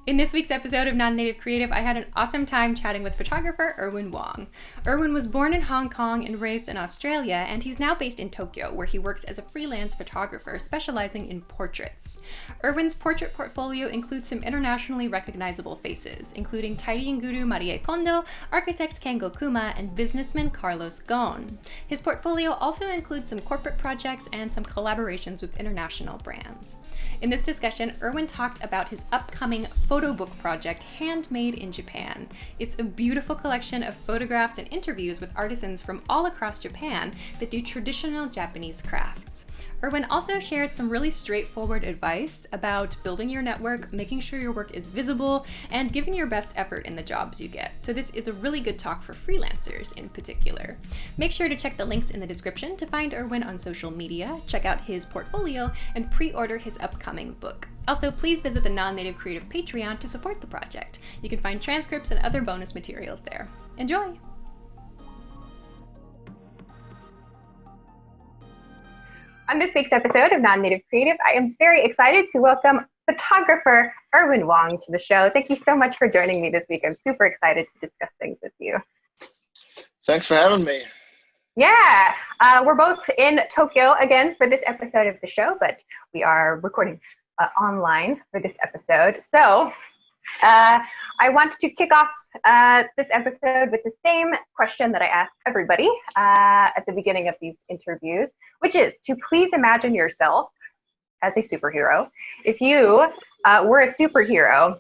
In this week's episode of Non-Native Creative, I had an awesome time chatting with photographer Irwin Wong. Irwin was born in Hong Kong and raised in Australia, and he's now based in Tokyo, where he works as a freelance photographer specializing in portraits. Irwin's portrait portfolio includes some internationally recognizable faces, including Tairi Nguru Marie Kondo, architect Kengo Kuma, and businessman Carlos Ghosn. His portfolio also includes some corporate projects and some collaborations with international brands. In this discussion, Irwin talked about his upcoming photo book project, Handmade in Japan. It's a beautiful collection of photographs and interviews with artisans from all across Japan that do traditional Japanese crafts. Irwin also shared some really straightforward advice about building your network, making sure your work is visible, and giving your best effort in the jobs you get. So this is a really good talk for freelancers in particular. Make sure to check the links in the description to find Irwin on social media, check out his portfolio, and pre-order his upcoming book. Also, please visit the Non-Native Creative Patreon to support the project. You can find transcripts and other bonus materials there. Enjoy! On this week's episode of Non-Native Creative, I am very excited to welcome photographer Irwin Wong to the show. Thank you so much for joining me this week. I'm super excited to discuss things with you. Thanks for having me. Yeah, we're both in Tokyo again for this episode of the show, but we are recording online for this episode. So I want to kick off this episode with the same question that I ask everybody at the beginning of these interviews, which is to please imagine yourself as a superhero. If you were a superhero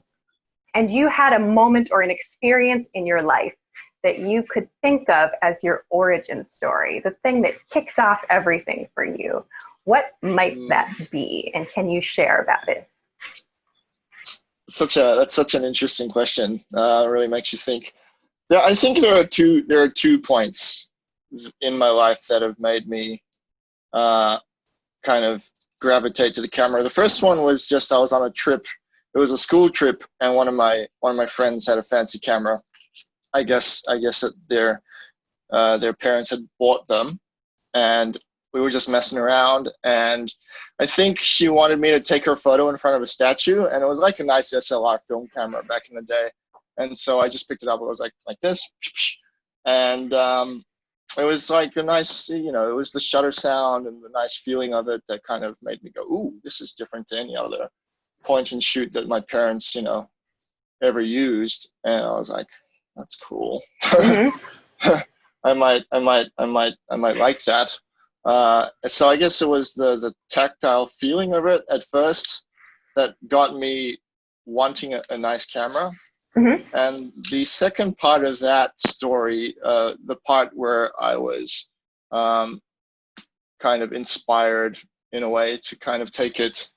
and you had a moment or an experience in your life that you could think of as your origin story, the thing that kicked off everything for you, what might that be? And can you share about it? That's such an interesting question. Really makes you think. I think there are two points in my life that have made me kind of gravitate to the camera. The first one was just I was on a trip. It was a school trip, and one of my friends had a fancy camera. I guess that their parents had bought them, and we were just messing around, and I think she wanted me to take her photo in front of a statue, and it was like a nice SLR film camera back in the day. And so I just picked it up. It was like this, and it was like a nice, it was the shutter sound and the nice feeling of it that kind of made me go, ooh, this is different to any other point and shoot that my parents, ever used. And I was like, that's cool. Mm-hmm. I might like that. So I guess it was the tactile feeling of it at first that got me wanting a nice camera. Mm-hmm. And the second part of that story, the part where I was kind of inspired in a way to kind of take it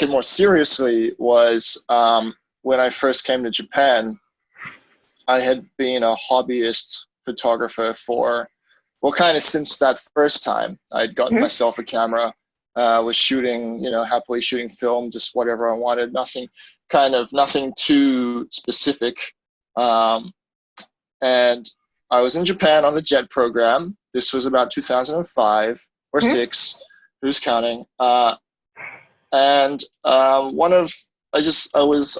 more seriously, was when I first came to Japan. I had been a hobbyist photographer kind of since that first time. I'd gotten mm-hmm. myself a camera, was shooting, happily shooting film, just whatever I wanted, nothing too specific. And I was in Japan on the JET program. This was about 2005 or mm-hmm. 6, who's counting? And I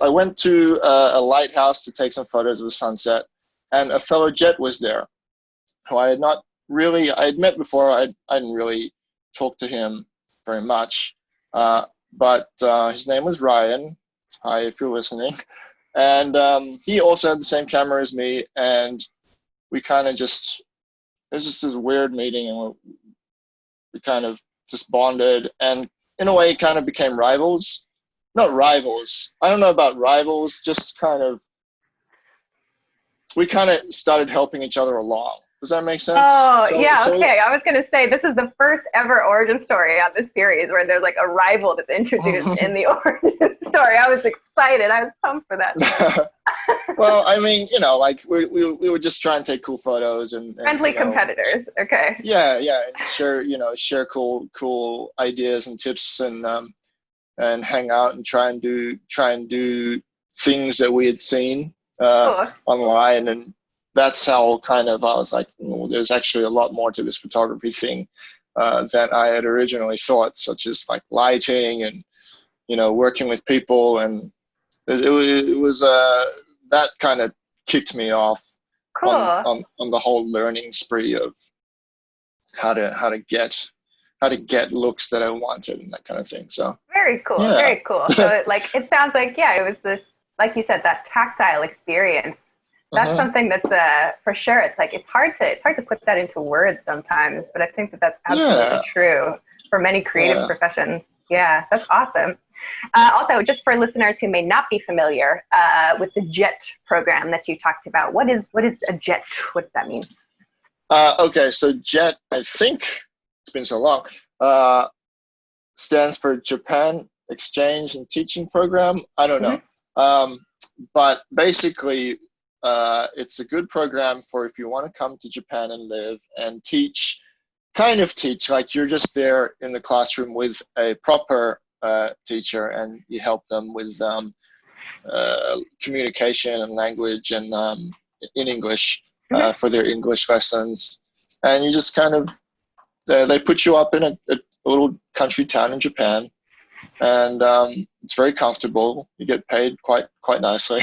went to a lighthouse to take some photos of the sunset, and a fellow JET was there who I had met before. I didn't really talk to him very much, but his name was Ryan. Hi, if you're listening. And he also had the same camera as me, and we kind of it was just this weird meeting, and we kind of just bonded, and in a way kind of became rivals. Not rivals. I don't know about rivals, just we kind of started helping each other along. Does that make sense? Oh, yeah, okay. I was going to say, this is the first ever origin story on this series where there's like a rival that's introduced in the origin story. I was excited. I was pumped for that. Well, I mean, we would just try and take cool photos and friendly competitors. Okay. Yeah, and share cool ideas and tips, and hang out and try and do things that we had seen online. And that's how kind of I was like, there's actually a lot more to this photography thing than I had originally thought, such as like lighting and, working with people and it was that kind of kicked me off Cool. on the whole learning spree of how to get looks that I wanted and that kind of thing. So Very cool. yeah. Very cool. So it sounds like, yeah, it was this, like you said, that tactile experience. That's Uh-huh. something that's for sure. It's like it's hard to put that into words sometimes, but I think that that's absolutely Yeah. true for many creative Yeah. professions. Yeah, that's awesome. Also, just for listeners who may not be familiar with the JET program that you talked about, what is a JET? What does that mean? Okay, so JET, I think it's been so long, stands for Japan Exchange and Teaching Program. I don't know. Mm-hmm. But basically, it's a good program for if you want to come to Japan and live and teach, like you're just there in the classroom with a proper teacher and you help them with communication and language and in English Mm-hmm. for their English lessons. And you just kind of, they put you up in a little country town in Japan, and it's very comfortable. You get paid quite nicely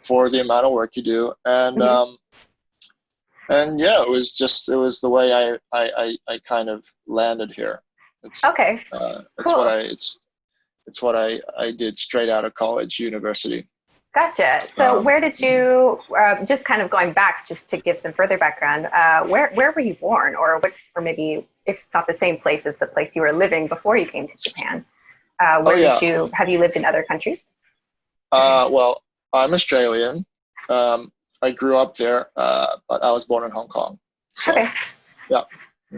for the amount of work you do, Mm-hmm. and yeah, it was the way I kind of landed here. It's Okay, it's what cool. it's what I did straight out of college, university. Gotcha. So, Um, where did you just kind of going back, just to give some further background? Where were you born, or what, or maybe if not the same place as the place you were living before you came to Japan? oh Where did yeah. you have you lived in other countries? Well, I'm Australian. I grew up there, but I was born in Hong Kong. Okay, So yeah.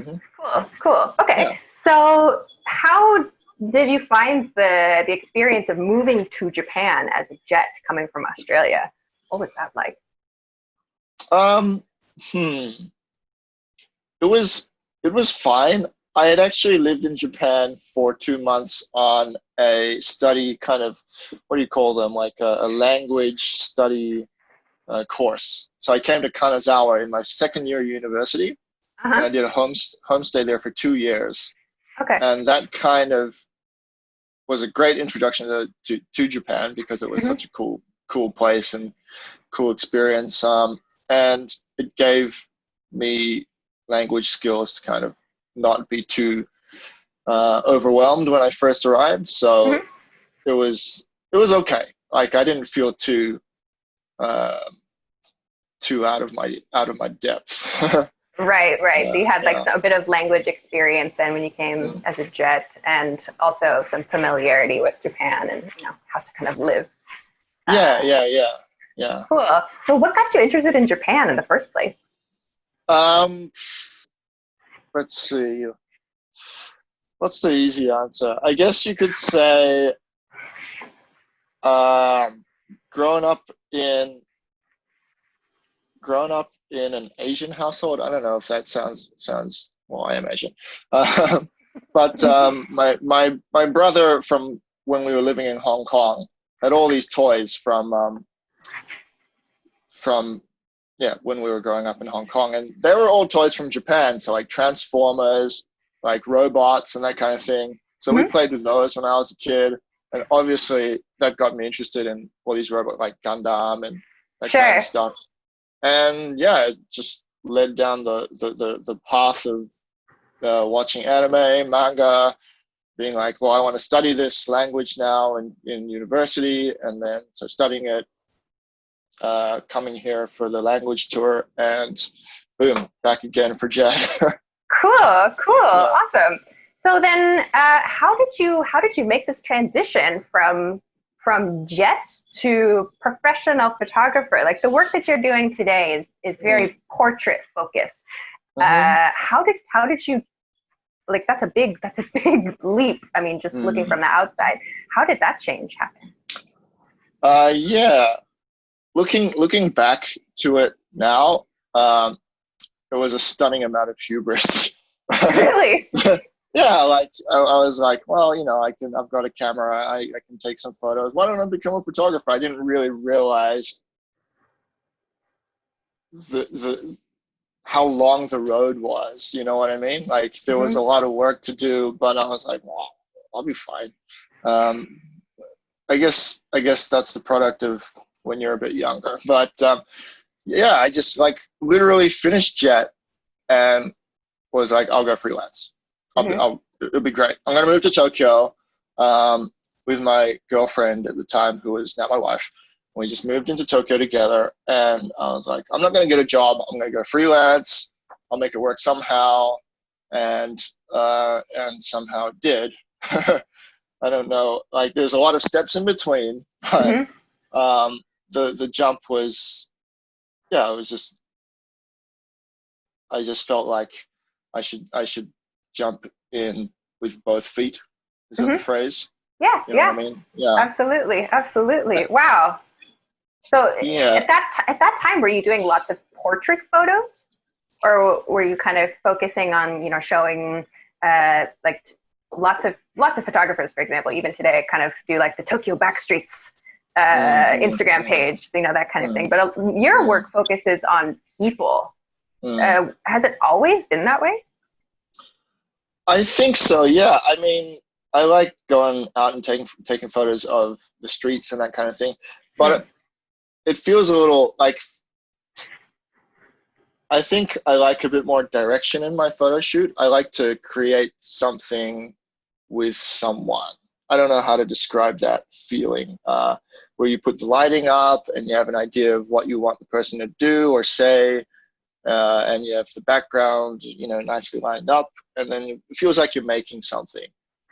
Hmm. cool, cool. Yeah. Okay, so how did you find the experience of moving to Japan as a jet coming from Australia? What was that like? Um, hmm. It was it was fine. I had actually lived in Japan for 2 months on a study kind of, what do you call them, like a language study course. So I came to Kanazawa in my second year of university, Uh and huh. I did a homestay there for 2 years, Okay. and that kind of was a great introduction to Japan because it was Hmm. such a cool place and cool experience. And it gave me language skills to kind of not be too overwhelmed when I first arrived. So Hmm. it was okay. Like I didn't feel uh, too out of my depth. Right, right. So you had like Yeah. a bit of language experience then when you came Mm. as a jet, and also some familiarity with Japan and how to kind of live. Yeah, Uh, yeah, yeah, yeah. cool. So what got you interested in Japan in the first place? Um, let's see. What's the easy answer? I guess you could say um, growing up in growing up in an Asian household. I don't know if that sounds well. I am Asian, but my brother from when we were living in Hong Kong had all these toys from yeah when we were growing up in Hong Kong, and they were all toys from Japan. So like Transformers, like robots, and that kind of thing. So we Hmm. played with those when I was a kid, and obviously that got me interested in all these robots like Gundam and that kind of Sure. stuff. And yeah, it just led down the path of watching anime, manga, being like, well, I want to study this language now in university, and then so studying it, coming here for the language tour, and boom, back again for Jet. Cool, cool, Yeah. awesome. So then, how did you make this transition from jet to professional photographer? Like the work that you're doing today is Mm-hmm. very portrait focused. Mm-hmm. How did you like that's a big leap. I mean, just looking Mm. from the outside, how did that change happen? Yeah. Looking back to it now, it was a stunning amount of hubris. Really? Yeah, like I was like, well, I've got a camera, I can take some photos. Why don't I become a photographer? I didn't really realize the how long the road was. You know what I mean? Like there was Hmm. a lot of work to do, but I was like, well, I'll be fine. Um, I guess that's the product of when you're a bit younger. But yeah, I just like literally finished Jet and was like, I'll go freelance. It'll be great. I'm gonna move to Tokyo with my girlfriend at the time, who is now my wife. We just moved into Tokyo together, and I was like, I'm not gonna get a job. I'm gonna go freelance. I'll make it work somehow, and somehow it did. I don't know. Like, there's a lot of steps in between, but the jump was, yeah, it was just. I just felt like I should jump in with both feet. Is that the phrase? Yeah, You know what I mean? Yeah. Absolutely. Wow. So Yeah. at that time, were you doing lots of portrait photos, or were you kind of focusing on, you know, showing like lots of photographers, for example, even today, kind of do like the Tokyo Backstreets Instagram page, you know, that kind of thing. But your work focuses on people. Has it always been that way? I think so. Yeah. I mean, I like going out and taking photos of the streets and that kind of thing, but it feels a little like, I think I like a bit more direction in my photo shoot. I like to create something with someone. I don't know how to describe that feeling, where you put the lighting up and you have an idea of what you want the person to do or say, and you have the background, you know, nicely lined up, and then it feels like you're making something.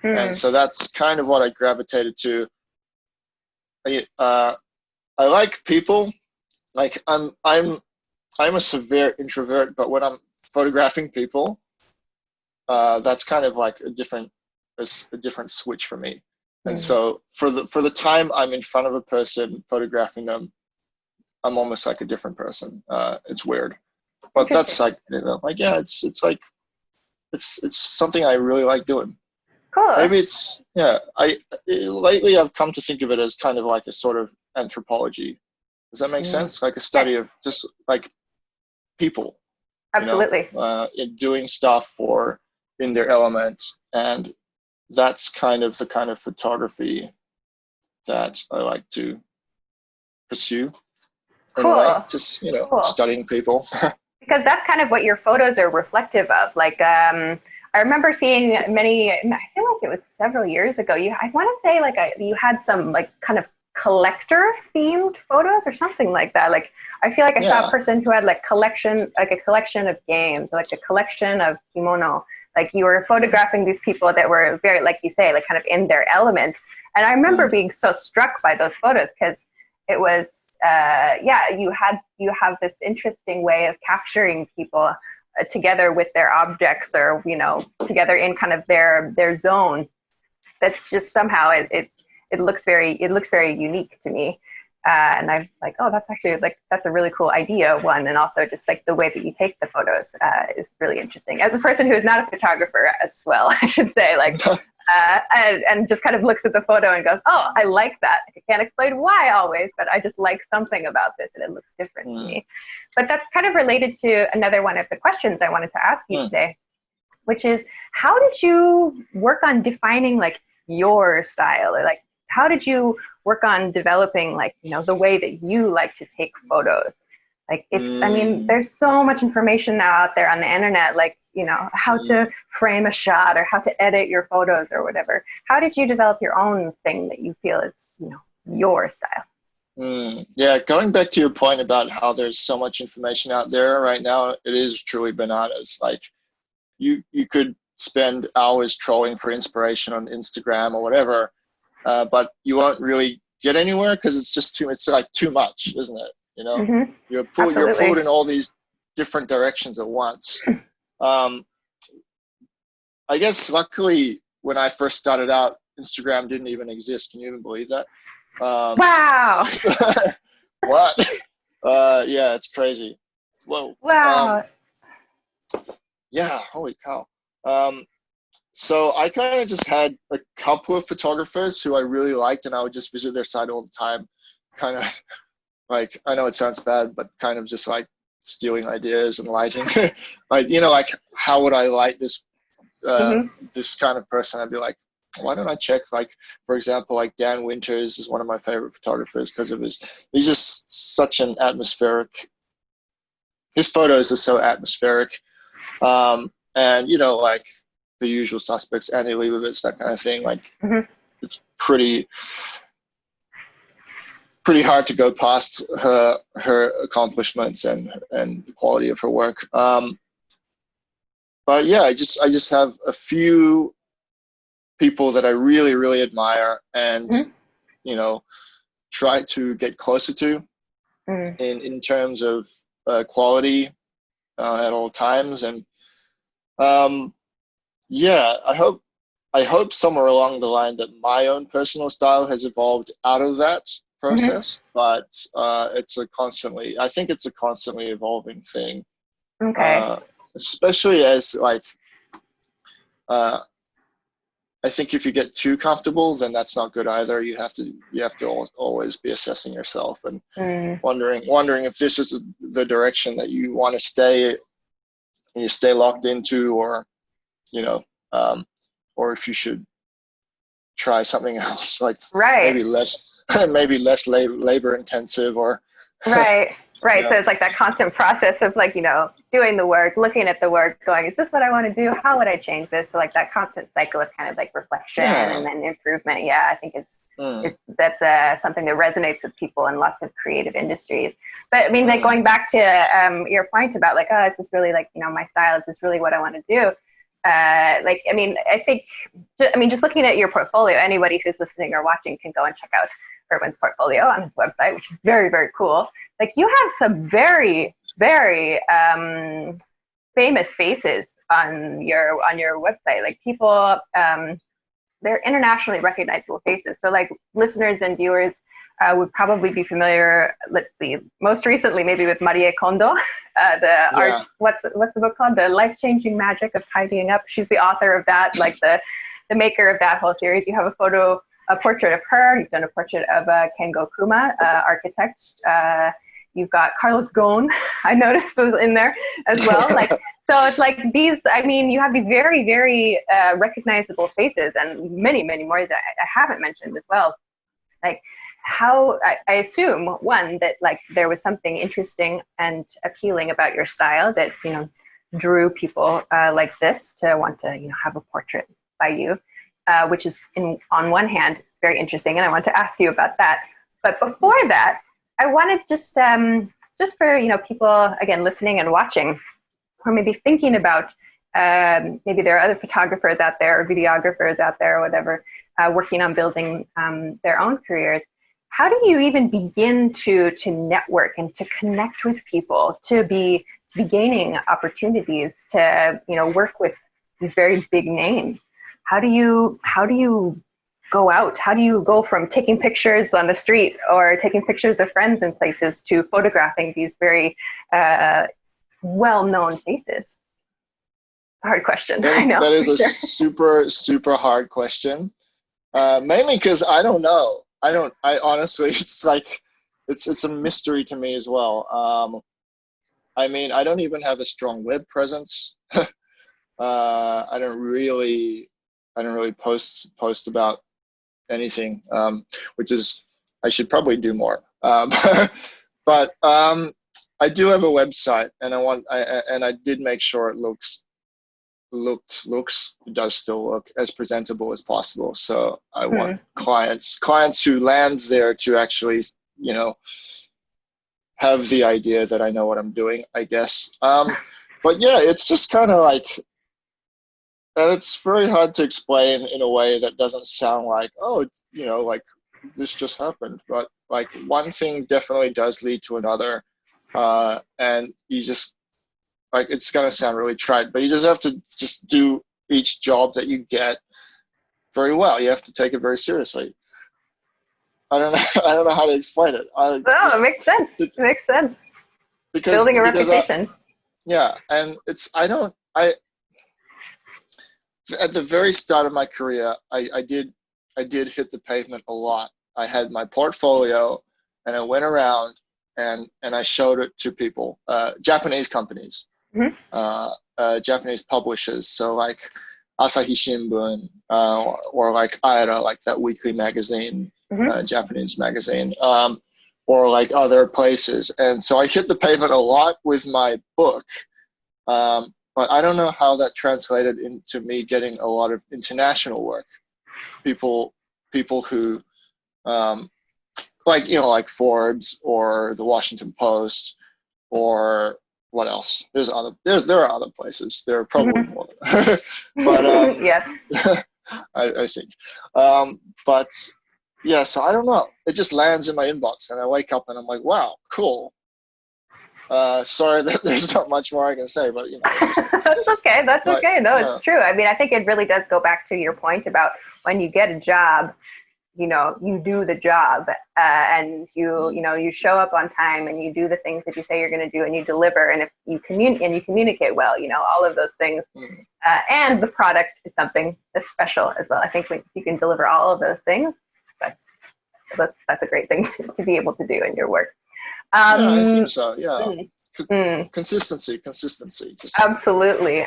And so that's kind of what I gravitated to. I like people. Like, I'm a severe introvert, but when I'm photographing people, that's kind of like a different switch for me. And so for the time I'm in front of a person photographing them, I'm almost like a different person. It's weird, but that's like, you know, like, yeah, it's like it's something I really like doing. Cool. Maybe it's, yeah. Lately I've come to think of it as kind of like a sort of anthropology. Does that make sense? Like a study of just like people. Absolutely. You know, in doing stuff in their element, and that's kind of the kind of photography that I like to pursue. In a way, just, you know, studying people. Because that's kind of what your photos are reflective of. Like, I remember seeing I feel like it was several years ago. I want to say like you had some like kind of collector themed photos or something like that. Like, I feel like I saw a person who had like a collection of games, like a collection of kimono. Like, you were photographing these people that were very, like you say, like kind of in their element. And I remember being so struck by those photos because it was, you have this interesting way of capturing people together with their objects, or, you know, together in kind of their zone. That's just somehow it looks very unique to me. And I was like, oh, that's actually like, that's a really cool idea, one. And also just like the way that you take the photos is really interesting. As a person who is not a photographer as well, I should say, like, and just kind of looks at the photo and goes, oh, I like that. I can't explain why always, but I just like something about this and it looks different to me. But that's kind of related to another one of the questions I wanted to ask you today, which is, how did you work on defining like your style, or like, how did you work on developing, like, you know, the way that you like to take photos? Like, I mean, there's so much information now out there on the internet, like, you know, how to frame a shot or how to edit your photos or whatever. How did you develop your own thing that you feel is, you know, your style? Yeah, going back to your point about how there's so much information out there right now, it is truly bananas. Like, you could spend hours trolling for inspiration on Instagram or whatever, but you won't really get anywhere because it's like too much, isn't it? You know, you're pulled in all these different directions at once. I guess luckily when I first started out, Instagram didn't even exist. Can you even believe that? Wow. What? Yeah, it's crazy. Whoa. Wow. Yeah, holy cow. So I kind of just had a couple of photographers who I really liked, and I would just visit their site all the time. Kind of like, I know it sounds bad, but kind of just like stealing ideas and lighting. Like, you know, like, how would I light this this kind of person? I'd be like, why don't I check, like, for example, like Dan Winters is one of my favorite photographers because of he's just such an atmospheric, his photos are so atmospheric. And, like the usual suspects, Annie Leibovitz, that kind of thing, like it's pretty hard to go past her accomplishments and the quality of her work. But yeah, I just have a few people that I really, really admire and, try to get closer to in terms of quality at all times. And yeah, I hope somewhere along the line that my own personal style has evolved out of that process, but I think it's a constantly evolving thing. Okay. Especially as like, I think if you get too comfortable, then that's not good either. You have to always be assessing yourself and wondering if this is the direction that you want to stay locked into, or or if you should try something else, like maybe less labor intensive, or Right. So it's like that constant process of like, doing the work, looking at the work, going, is this what I want to do? How would I change this? So like that constant cycle of kind of like reflection and then improvement. Yeah, I think that's something that resonates with people in lots of creative industries. But I mean, like going back to your point about like, oh, is this really like, my style? Is this really what I want to do? I think, just looking at your portfolio, anybody who's listening or watching can go and check out Irwin's portfolio on his website, which is very, very cool. Like you have some very, very famous faces on your website. Like people, they're internationally recognizable faces. So like listeners and viewers would probably be familiar. Let's see, most recently maybe with Marie Kondo, what's the book called? The Life-Changing Magic of Tidying Up. She's the author of that, like the maker of that whole series. You have a portrait of her. You've done a portrait of Kengo Kuma, architect. You've got Carlos Ghosn, I noticed was in there as well. Like, so it's like these, you have these very, very recognizable faces and many, many more that I haven't mentioned as well. Like how, I assume, one, that like there was something interesting and appealing about your style that, drew people like this to want to, have a portrait by you. Which is on one hand very interesting, and I want to ask you about that. But before that, I wanted just for people again listening and watching, or maybe thinking about maybe there are other photographers out there or videographers out there or whatever working on building their own careers. How do you even begin to network and to connect with people, to be gaining opportunities to work with these very big names? How do you go out? How do you go from taking pictures on the street or taking pictures of friends in places to photographing these very well-known faces? Hard question. I know. That is a super, super hard question. Mainly because I don't know. I honestly, it's like, it's a mystery to me as well. I don't even have a strong web presence. I don't really post about anything, which is, I should probably do more. But I do have a website, and I did make sure it does still look as presentable as possible. So I want clients who land there to actually, have the idea that I know what I'm doing, I guess. But yeah, it's just kind of like, and it's very hard to explain in a way that doesn't sound like, oh, like this just happened. But like one thing definitely does lead to another. And you just, like, it's going to sound really trite, but you just have to just do each job that you get very well. You have to take it very seriously. I don't know how to explain it. It makes sense. It makes sense. Because building a reputation. And it's, at the very start of my career, I did hit the pavement a lot. I had my portfolio, and I went around and I showed it to people, Japanese companies, Japanese publishers. So like, Asahi Shimbun, or like Aira, like that weekly magazine, Japanese magazine, or like other places. And so I hit the pavement a lot with my book, but I don't know how that translated into me getting a lot of international work. People who, like, like Forbes or the Washington Post, or what else? There are other places. There are probably more, but yes. I think. But yeah, so I don't know. It just lands in my inbox, and I wake up and I'm like, wow, cool. Sorry that there's not much more I can say, but That's okay. That's okay. No, it's true. I mean, I think it really does go back to your point about when you get a job, you do the job, and you show up on time, and you do the things that you say you're going to do, and you deliver, and if you communicate well, all of those things, and the product is something that's special as well. I think when you can deliver all of those things, that's a great thing to be able to do in your work. Yeah, I think so. Yeah, consistency. Absolutely.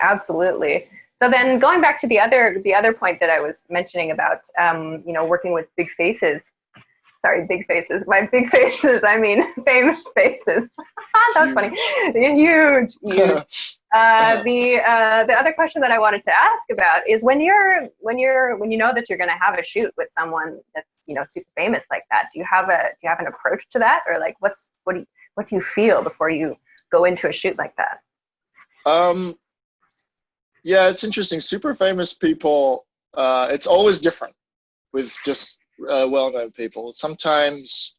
So then, going back to the other point that I was mentioning about, working with big faces. Sorry, big faces. By big faces, I mean famous faces. That was funny. Huge. The other question that I wanted to ask about is when you know that you're going to have a shoot with someone that's super famous like that. Do you have an approach to that, or like what do you feel before you go into a shoot like that? Yeah, it's interesting. Super famous people, it's always different with just well-known people. Sometimes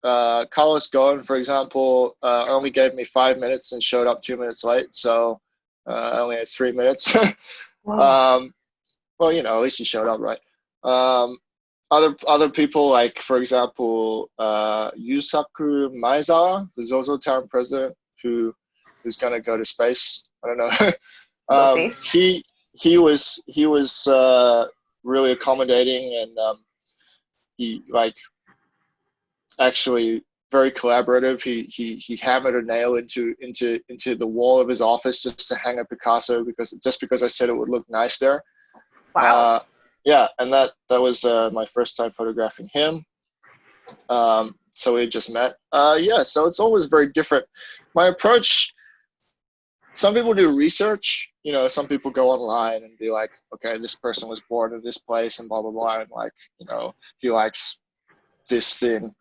Carlos Ghosn, for example, only gave me 5 minutes and showed up 2 minutes late, so I only had 3 minutes. Well, at least he showed up, right? Other people, like, for example, Yusaku Maezawa, the Zozo Town president, who's going to go to space. I don't know. He was really accommodating, and he actually very collaborative. He hammered a nail into the wall of his office just to hang a Picasso because I said it would look nice there. Wow. Yeah, and that was my first time photographing him. So we just met. So it's always very different. My approach. Some people do research. Some people go online and be like, okay, this person was born in this place and blah blah blah, and he likes this thing.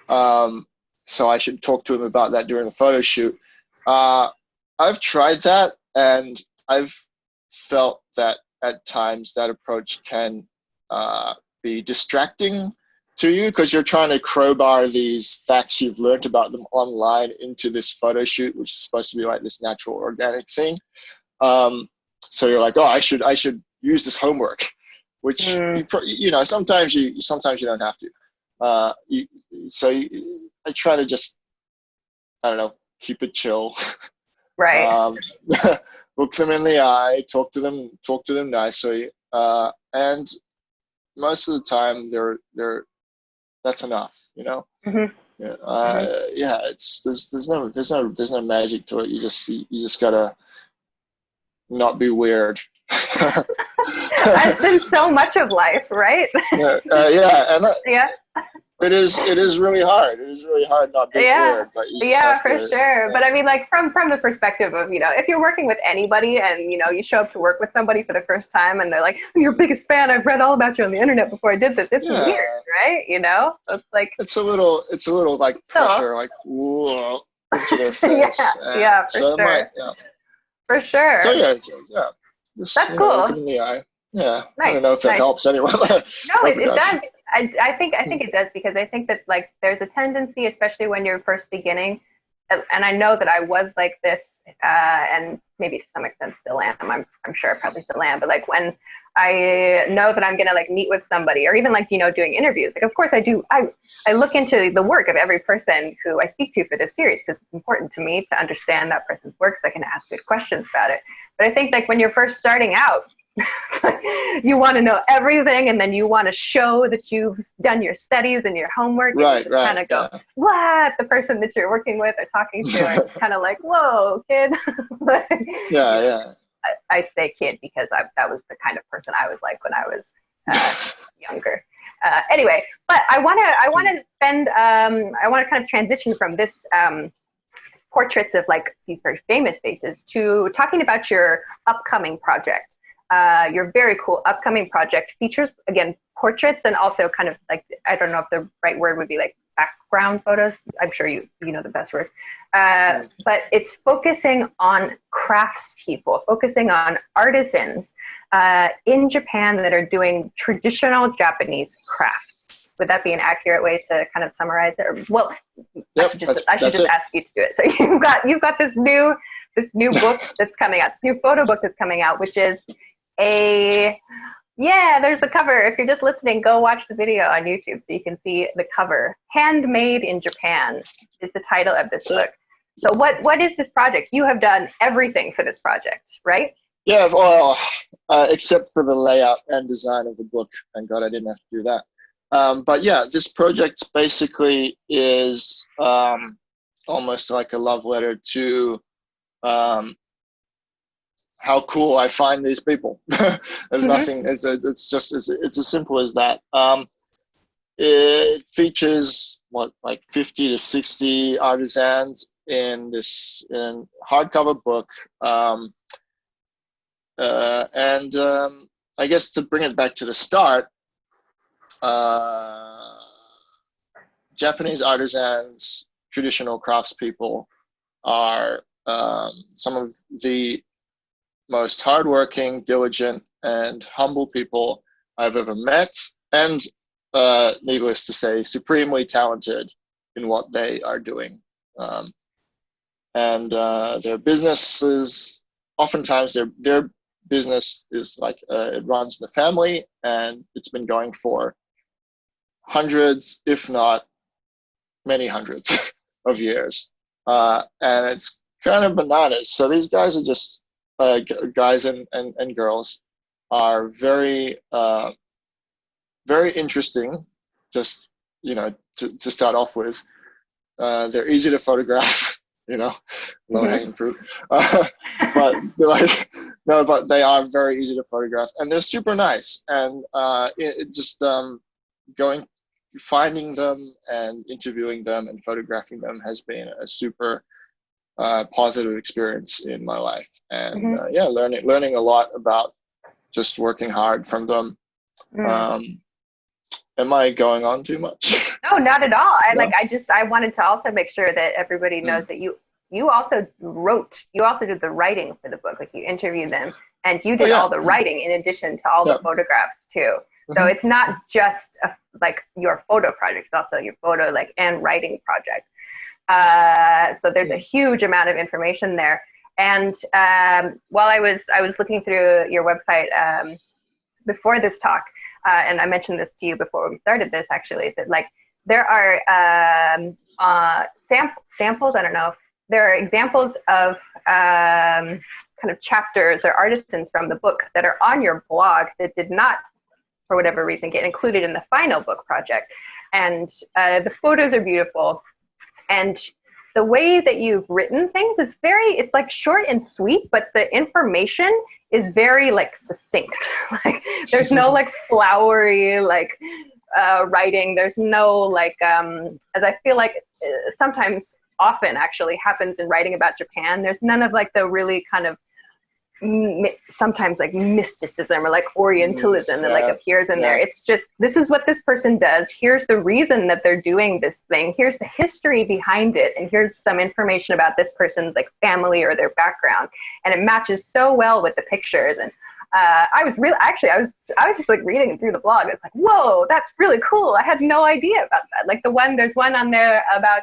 So I should talk to him about that during the photo shoot. I've tried that, and I've felt that at times that approach can be distracting to you because you're trying to crowbar these facts you've learned about them online into this photo shoot, which is supposed to be like this natural, organic thing. So you're like, oh, I should use this homework, which sometimes you don't have to. I try to just, I don't know, keep it chill. Right. Look them in the eye, talk to them nicely, and most of the time that's enough, it's there's no magic to it. You just gotta not be weird. That's been so much of life, right? It is really hard. It is really hard not being weird. But for sure. Yeah. But I mean, like from the perspective of, if you're working with anybody and, you show up to work with somebody for the first time and they're like, I'm your biggest fan. I've read all about you on the internet before I did this. It's weird, right? It's like, it's a little like pressure, like, whoa, into their face. For sure. So just, that's cool. Look in the eye. Yeah. Nice, I don't know if that helps anyone. No, it does. I think it does, because I think that there's a tendency, especially when you're first beginning, and I know that I was like this, and maybe to some extent still am. I'm sure I probably still am. But when I know that I'm gonna meet with somebody, or even doing interviews, of course I do. I look into the work of every person who I speak to for this series, because it's important to me to understand that person's work so I can ask good questions about it. But I think when you're first starting out, you want to know everything, and then you want to show that you've done your studies and your homework. Right. Kind of go, what? The person that you're working with or talking to, and kind of like, whoa, kid. I say kid because that was the kind of person I was like when I was younger. Anyway, but I want to kind of transition from this portraits of like these very famous faces to talking about your upcoming project. Your very cool upcoming project features, again, portraits and also kind of like, I don't know if the right word would be like background photos. I'm sure you know the best word. But it's focusing on craftspeople, focusing on artisans in Japan that are doing traditional Japanese crafts. Would that be an accurate way to kind of summarize it? Or, well, yep, I should just ask you to do it. So you've got this new book that's coming out, this new photo book that's coming out, which is there's the cover. If you're just listening, go watch the video on YouTube so you can see the cover. Handmade in Japan is the title of this book. So what is this project? You have done everything for this project, right? Yeah, well, except for the layout and design of the book. Thank God I didn't have to do that. But yeah, this project basically is almost like a love letter to how cool I find these people. There's nothing. It's as simple as that. It features like 50 to 60 artisans in hardcover book. I guess to bring it back to the start, Japanese artisans, traditional craftspeople, are some of the most hardworking, diligent, and humble people I've ever met, and needless to say, supremely talented in what they are doing. Their businesses, oftentimes their business is like it runs in the family, and it's been going for hundreds, if not many hundreds of years. And it's kind of bananas. So these guys are just guys and girls are very very interesting. Just to start off with, they're easy to photograph. Low hanging fruit. But but they are very easy to photograph, and they're super nice. And finding them and interviewing them and photographing them has been a super positive experience in my life. And learning a lot about just working hard from them. Am I going on too much? No, not at all. I wanted to also make sure that everybody knows that you also did the writing for the book. Like, you interviewed them and you did all the writing in addition to all the photographs too. So it's not just your photo project, it's also your photo and writing project. So there's a huge amount of information there. And while I was looking through your website before this talk, and I mentioned this to you before we started this, actually, that there are samples. I don't know if there are examples of kind of chapters or artisans from the book that are on your blog that did not, for whatever reason, get included in the final book project. And the photos are beautiful. And the way that you've written things, it's like short and sweet, but the information is very succinct. There's no flowery writing. There's no as I feel like sometimes often actually happens in writing about Japan, there's none of the really kind of sometimes mysticism or Orientalism that appears in there. It's just, this is what this person does. Here's the reason that they're doing this thing. Here's the history behind it. And here's some information about this person's family or their background. And it matches so well with the pictures. And I was just reading through the blog. It's whoa, that's really cool. I had no idea about that. There's one on there about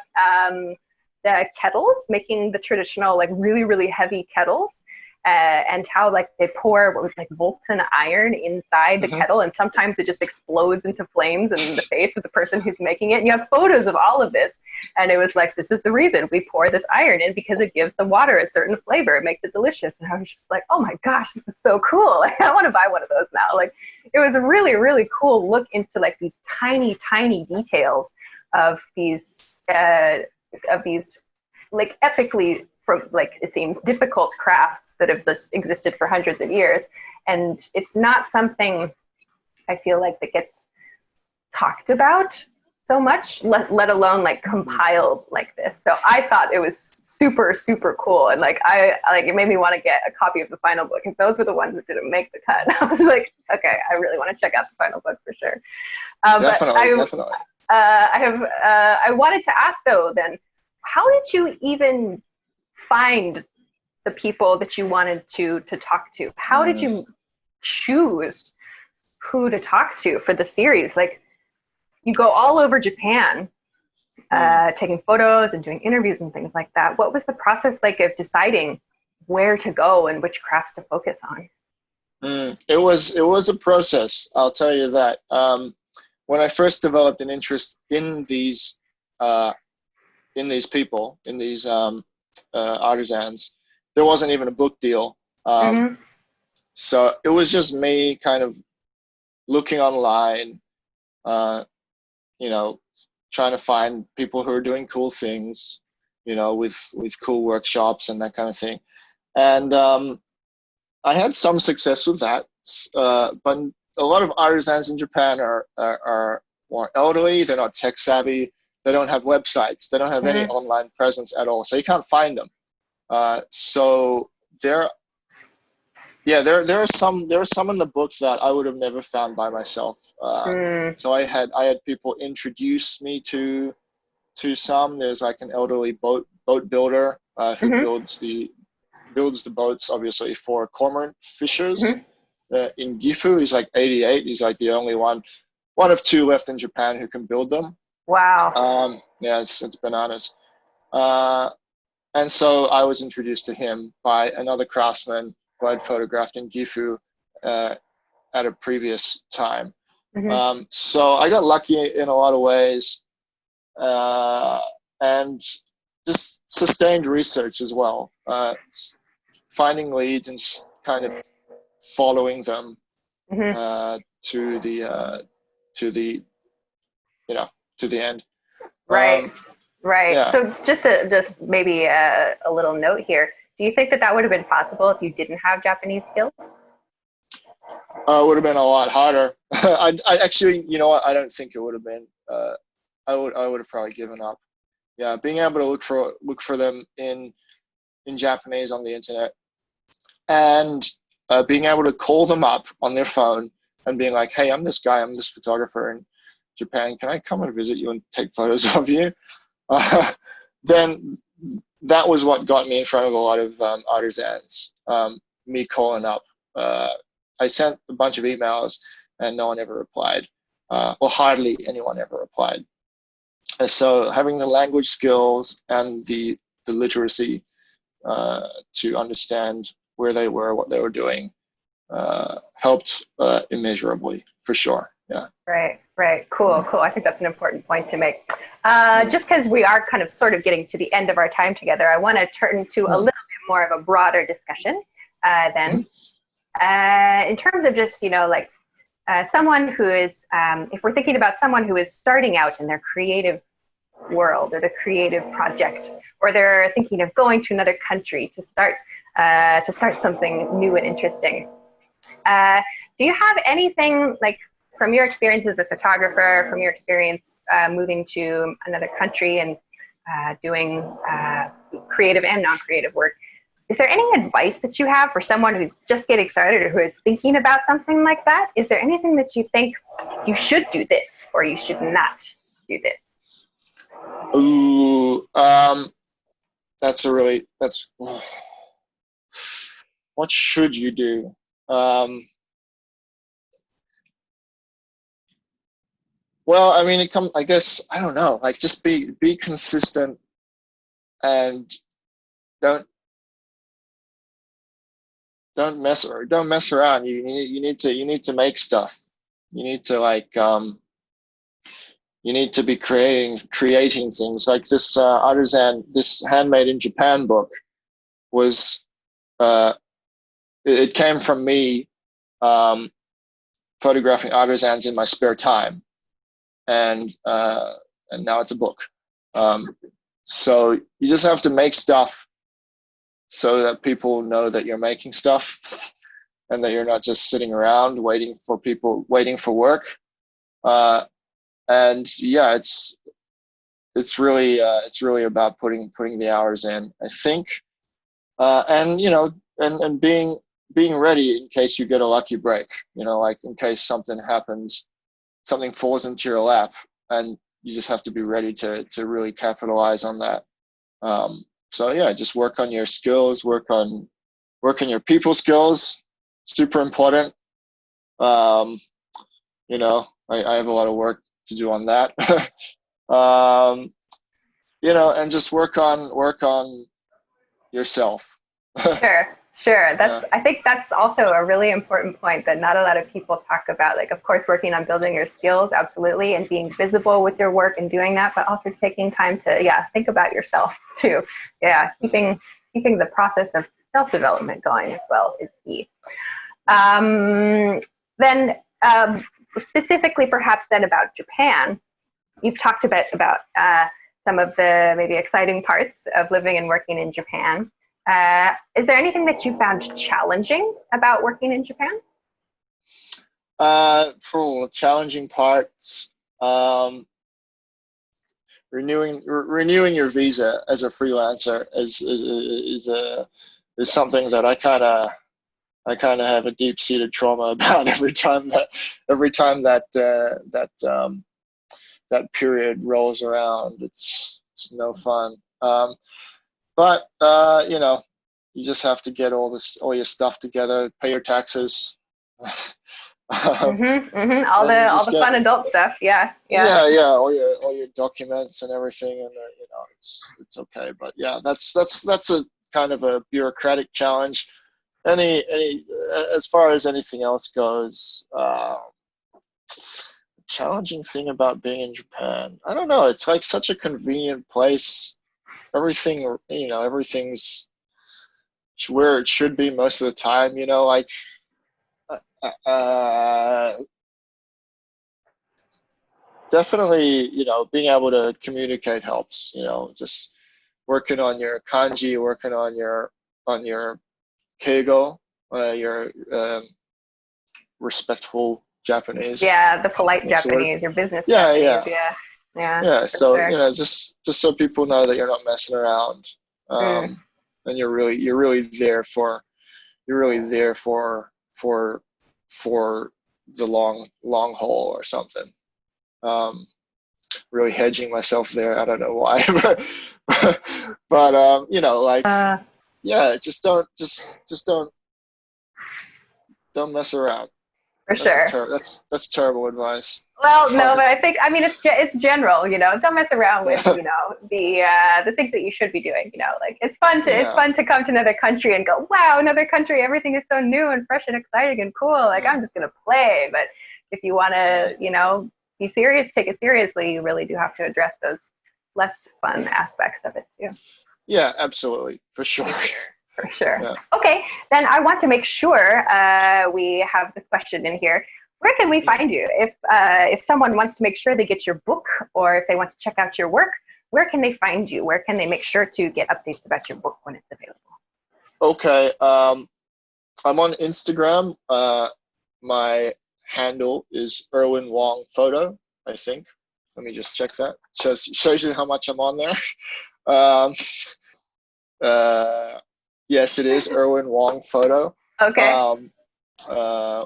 the kettles, making the traditional really, really heavy kettles. And how they pour what was molten iron inside the kettle, and sometimes it just explodes into flames in the face of the person who's making it. And you have photos of all of this, and it was this is the reason we pour this iron in, because it gives the water a certain flavor. It makes it delicious. And I was just oh my gosh, this is so cool. I want to buy one of those now. It was a really, really cool look into these tiny, tiny details of these epically from, like, it seems, difficult crafts that have just existed for hundreds of years. And it's not something I feel like that gets talked about so much, let alone like compiled like this. So I thought it was super, super cool. And like, it made me want to get a copy of the final book. And those were the ones that didn't make the cut. I was like, okay, I really want to check out the final book for sure. Definitely. I wanted to ask though, then, how did you even find the people that you wanted to talk to? How did you choose who to talk to for the series? Like, you go all over Japan, taking photos and doing interviews and things like that. What was the process like of deciding where to go and which crafts to focus on? It was a process, I'll tell you that. When I first developed an interest in these people, in these artisans, there wasn't even a book deal. So it was just me kind of looking online, trying to find people who are doing cool things, with cool workshops and that kind of thing. And I had some success with that, but a lot of artisans in Japan are more elderly. They're not tech savvy. They don't have websites. They don't have any online presence at all. So you can't find them. So there are some in the books that I would have never found by myself. So I had people introduce me to some. There's like an elderly boat builder who builds the boats, obviously, for cormorant fishers. In Gifu, he's like 88. He's like the only one of two left in Japan who can build them. Wow. Yeah, it's bananas. And so I was introduced to him by another craftsman who I'd photographed in Gifu at a previous time. So I got lucky in a lot of ways, and just sustained research as well, finding leads and just kind of following them to the end. Right. Yeah. So just maybe a little note here. Do you think that would have been possible if you didn't have Japanese skills? It would have been a lot harder. I actually, you know what? I don't think it would have been. I would have probably given up. Yeah, being able to look for them in Japanese on the internet, and being able to call them up on their phone and being like, "Hey, I'm this guy. I'm this photographer in Japan. Can I come and visit you and take photos of you?" Then that was what got me in front of a lot of artisans. Me calling up. I sent a bunch of emails and no one ever replied, or hardly anyone ever replied. And so having the language skills and the literacy to understand where they were, what they were doing, helped immeasurably, for sure. Yeah. Right. Cool. I think that's an important point to make. Just because we are kind of sort of getting to the end of our time together, I want to turn to a little bit more of a broader discussion then. In terms of just, someone who is, if we're thinking about someone who is starting out in their creative world or the creative project, or they're thinking of going to another country to start something new and interesting. Do you have anything, like, from your experience as a photographer, from your experience moving to another country and doing creative and non-creative work, is there any advice that you have for someone who's just getting started or who is thinking about something like that? Is there anything that you think you should do this or you should not do this? Ooh, what should you do? Well, I mean, I guess, I don't know, like, just be consistent and don't mess around. You need to make stuff. You need to you need to be creating things. Like this artisan, this Handmade in Japan book was, it came from me photographing artisans in my spare time, and now it's a book. So you just have to make stuff so that people know that you're making stuff and that you're not just sitting around waiting for work. And yeah, it's really about putting the hours in, I think. And and being ready in case you get a lucky break, like in case something happens, something falls into your lap, and you just have to be ready to really capitalize on that. So yeah, just work on your skills, work on your people skills, super important. I have a lot of work to do on that. And just work on yourself. Sure. I think that's also a really important point that not a lot of people talk about. Like, of course, working on building your skills, absolutely, and being visible with your work and doing that, but also taking time to, think about yourself too. Yeah, keeping the process of self-development going as well is key. Then specifically, perhaps then about Japan, you've talked a bit about some of the maybe exciting parts of living and working in Japan. Is there anything that you found challenging about working in Japan? For challenging parts, renewing your visa as a freelancer is something that I kind of have a deep-seated trauma about every time that that period rolls around. It's no fun. But you just have to get all your stuff together, pay your taxes. All the fun adult stuff. Yeah. All your documents and everything, and it's okay. But yeah, that's a kind of a bureaucratic challenge. Any as far as anything else goes, challenging thing about being in Japan, I don't know. It's like such a convenient place. Everything's where it should be most of the time. Definitely, being able to communicate helps. Just working on your kanji, working on your keigo, your respectful Japanese. Yeah, the polite Japanese, your business Japanese. Yeah. So sure. just so people know that you're not messing around, and you're really there for the long haul or something. Really hedging myself there. I don't know why, but just don't mess around. For sure. That's terrible advice. Well, no, but it's general. Don't mess around with the things that you should be doing. Like it's fun to come to another country and go, wow, another country, everything is so new and fresh and exciting and cool. Like I'm just gonna play. But if you want to, be serious, take it seriously, you really do have to address those less fun aspects of it too. Yeah, absolutely, for sure. For sure. Yeah. Okay, then I want to make sure we have this question in here. Where can we find you? If someone wants to make sure they get your book, or if they want to check out your work, where can they find you? Where can they make sure to get updates about your book when it's available? Okay, I'm on Instagram. My handle is Irwin Wong Photo, I think. Let me just check that. Shows you how much I'm on there. Yes, it is Irwin Wong Photo. Okay.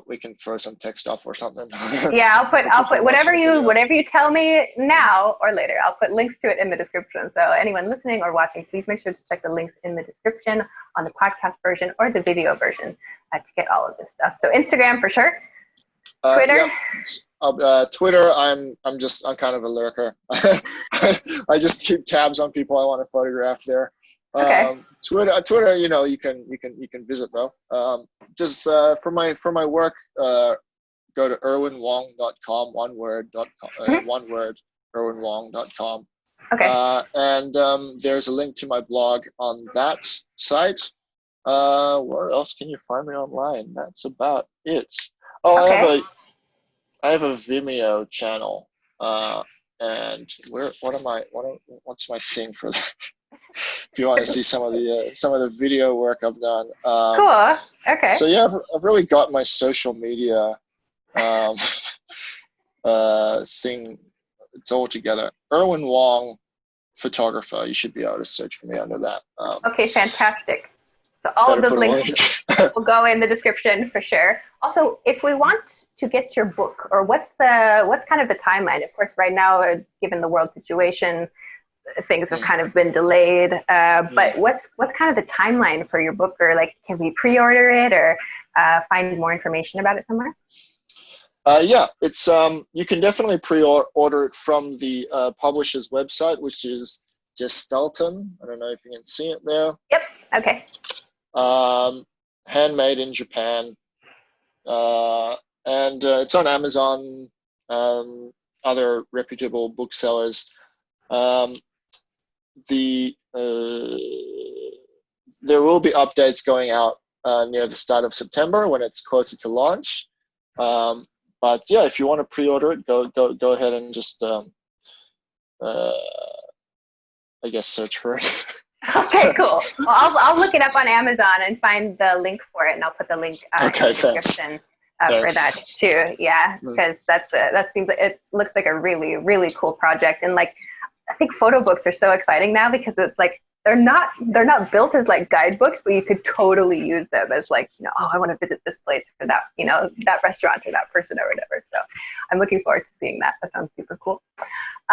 We can throw some text up or something. Yeah, I'll put whatever you tell me now or later. I'll put links to it in the description. So anyone listening or watching, please make sure to check the links in the description on the podcast version or the video version to get all of this stuff. So Instagram for sure. Twitter. Twitter. I'm kind of a lurker. I just keep tabs on people I want to photograph there. Okay. Twitter, you can visit though. Just for my work, go to irwinwong.com, one word, irwinwong.com. Okay. And there's a link to my blog on that site. Where else can you find me online? That's about it. Oh, okay. I have a Vimeo channel. And what's my thing for that? if you want to see some of the video work I've done. Cool. Okay. So yeah, I've really got my social media thing. It's all together. Irwin Wong, photographer. You should be able to search for me under that. Okay, fantastic. So all of those links will go in the description for sure. Also, if we want to get your book, or what's kind of the timeline? Of course, right now, given the world situation, things have kind of been delayed. But what's kind of the timeline for your book, or like, can we pre-order it, or find more information about it somewhere? Yeah, it's you can definitely pre-order it from the publisher's website, which is Gestalten. I don't know if you can see it there. Yep. Okay. Handmade in Japan, and it's on Amazon, other reputable booksellers. There will be updates going out near the start of September when it's closer to launch. But yeah, if you want to pre-order it, go ahead and just I guess search for it. Okay, cool. Well, I'll look it up on Amazon and find the link for it, and I'll put the link in the description for that too. Yeah, because that seems like it looks like a really, really cool project. And like, I think photo books are so exciting now because it's like they're not built as like guidebooks, but you could totally use them as like, oh, I want to visit this place for that, that restaurant or that person or whatever. So I'm looking forward to seeing that. That sounds super cool.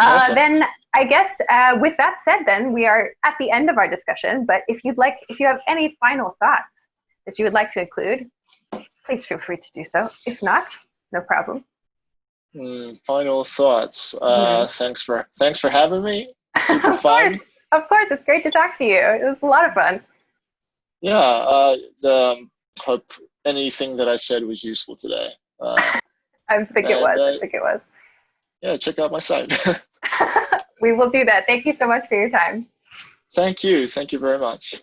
Awesome. Then I guess with that said, then we are at the end of our discussion. But if you have any final thoughts that you would like to include, please feel free to do so. If not, no problem. Final thoughts. Thanks for having me. Super fun. Of course, it's great to talk to you. It was a lot of fun. Yeah, hope anything that I said was useful today. I think it was. Yeah, check out my site. We will do that. Thank you so much for your time. Thank you. Thank you very much.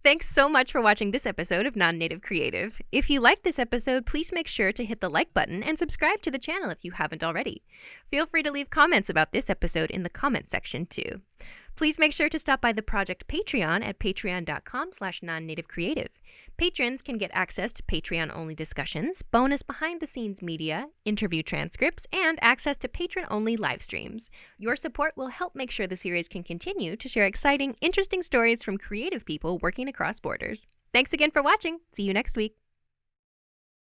Thanks so much for watching this episode of Non-Native Creative. If you liked this episode, please make sure to hit the like button and subscribe to the channel if you haven't already. Feel free to leave comments about this episode in the comments section too. Please make sure to stop by the project Patreon at patreon.com/nonnativeCreative. Patrons can get access to Patreon-only discussions, bonus behind-the-scenes media, interview transcripts, and access to patron-only live streams. Your support will help make sure the series can continue to share exciting, interesting stories from creative people working across borders. Thanks again for watching. See you next week.